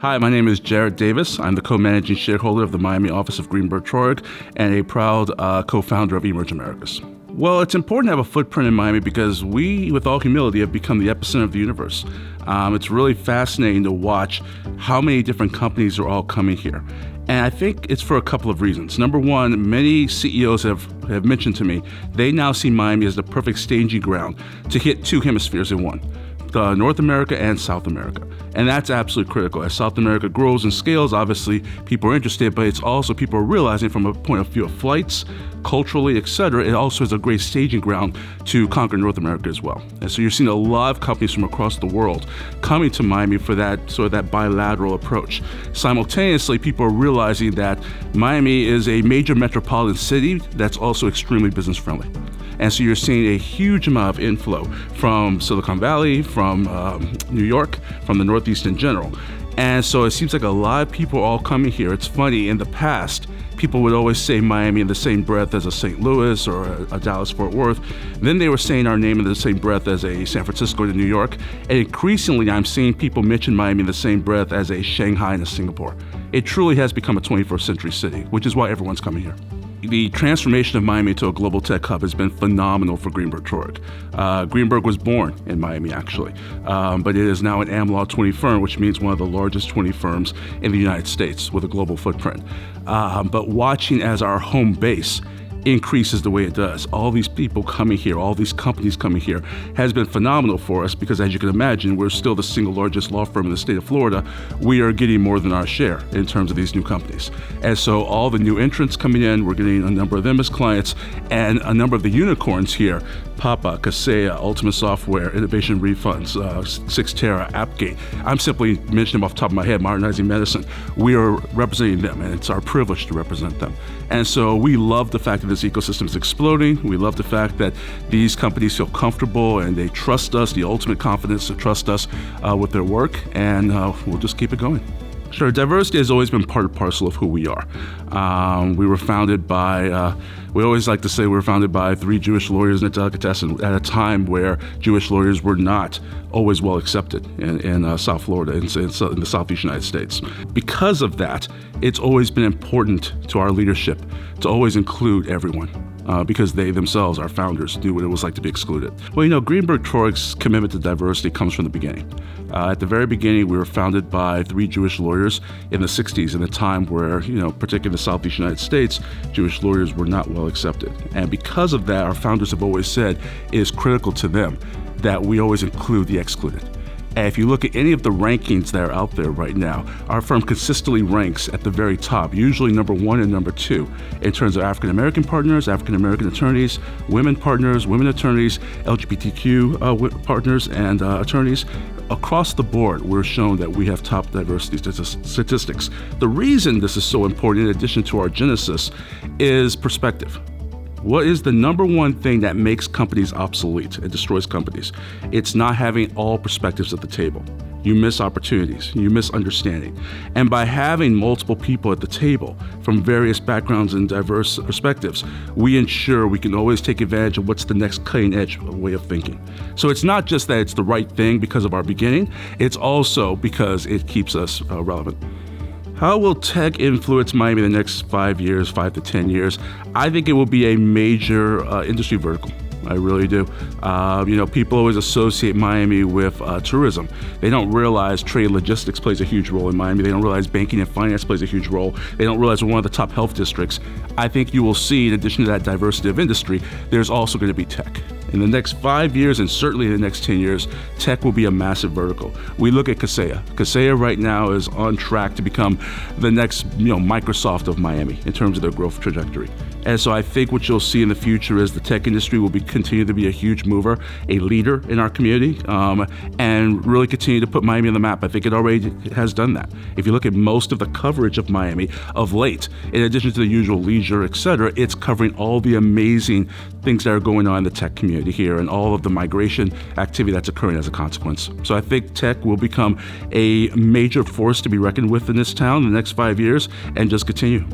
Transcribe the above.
Hi, my name is Jaret Davis. I'm the co-managing shareholder of the Miami office of Greenberg, Traurig, and a proud co-founder of Emerge Americas. Well, it's important to have a footprint in Miami because we, with all humility, have become the epicenter of the universe. It's really fascinating to watch how many different companies are all coming here. And I think it's for a couple of reasons. Number one, many CEOs have mentioned to me, they now see Miami as the perfect staging ground to hit two hemispheres in one. North America and South America. And that's absolutely critical. As South America grows and scales, obviously people are interested, but it's also people are realizing from a point of view of flights, culturally, etc., it also is a great staging ground to conquer North America as well. And so you're seeing a lot of companies from across the world coming to Miami for that sort of that bilateral approach. Simultaneously, people are realizing that Miami is a major metropolitan city that's also extremely business friendly. And so you're seeing a huge amount of inflow from Silicon Valley, from New York, from the Northeast in general. And so it seems like a lot of people are all coming here. It's funny, in the past, people would always say Miami in the same breath as a St. Louis or a Dallas-Fort Worth. Then they were saying our name in the same breath as a San Francisco to New York. And increasingly, I'm seeing people mention Miami in the same breath as a Shanghai and a Singapore. It truly has become a 21st century city, which is why everyone's coming here. The transformation of Miami to a global tech hub has been phenomenal for Greenberg Traurig. Greenberg was born in Miami, actually, but it is now an Am Law 20 firm, which means one of the largest 20 firms in the United States with a global footprint. But watching as our home base increases the way it does, all these people coming here, all these companies coming here, has been phenomenal for us because, as you can imagine, we're still the single largest law firm in the state of Florida. We are getting more than our share in terms of these new companies. And so all the new entrants coming in, we're getting a number of them as clients, and a number of the unicorns here, Papa, Kaseya, Ultimate Software, Innovation Refunds, Sixterra, Appgate. I'm simply mentioning them off the top of my head, Modernizing Medicine. We are representing them, and it's our privilege to represent them. And so we love the fact that this ecosystem is exploding. We love the fact that these companies feel comfortable and they trust us, the ultimate confidence to trust us with their work, and we'll just keep it going. Sure, diversity has always been part and parcel of who we are. We were founded by, we always like to say we were founded by 3 Jewish lawyers in a delicatessen at a time where Jewish lawyers were not always well accepted in South Florida, in the Southeast United States. Because of that, it's always been important to our leadership to always include everyone. Because they themselves, our founders, knew what it was like to be excluded. Well, Greenberg Traurig's commitment to diversity comes from the beginning. At the very beginning, we were founded by 3 Jewish lawyers in the 60s, in a time where, particularly in the Southeast United States, Jewish lawyers were not well accepted. And because of that, our founders have always said it is critical to them that we always include the excluded. And if you look at any of the rankings that are out there right now, our firm consistently ranks at the very top, usually number 1 and number 2, in terms of African-American partners, African-American attorneys, women partners, women attorneys, LGBTQ partners and attorneys. Across the board, we're shown that we have top diversity statistics. The reason this is so important, in addition to our genesis, is perspective. What is the number one thing that makes companies obsolete and destroys companies? It's not having all perspectives at the table. You miss opportunities, you miss understanding. And by having multiple people at the table from various backgrounds and diverse perspectives, we ensure we can always take advantage of what's the next cutting edge way of thinking. So it's not just that it's the right thing because of our beginning, it's also because it keeps us relevant. How will tech influence Miami in the next 5 years, 5 to 10 years? I think it will be a major industry vertical. I really do. People always associate Miami with tourism. They don't realize trade logistics plays a huge role in Miami. They don't realize banking and finance plays a huge role. They don't realize we're one of the top health districts. I think you will see, in addition to that diversity of industry, there's also going to be tech. In the next 5 years, and certainly in the next 10 years, tech will be a massive vertical. We look at Kaseya. Kaseya right now is on track to become the next Microsoft of Miami in terms of their growth trajectory. And so I think what you'll see in the future is the tech industry will continue to be a huge mover, a leader in our community, and really continue to put Miami on the map. I think it already has done that. If you look at most of the coverage of Miami of late, in addition to the usual leisure, et cetera, it's covering all the amazing things that are going on in the tech community here and all of the migration activity that's occurring as a consequence. So I think tech will become a major force to be reckoned with in this town in the next 5 years and just continue.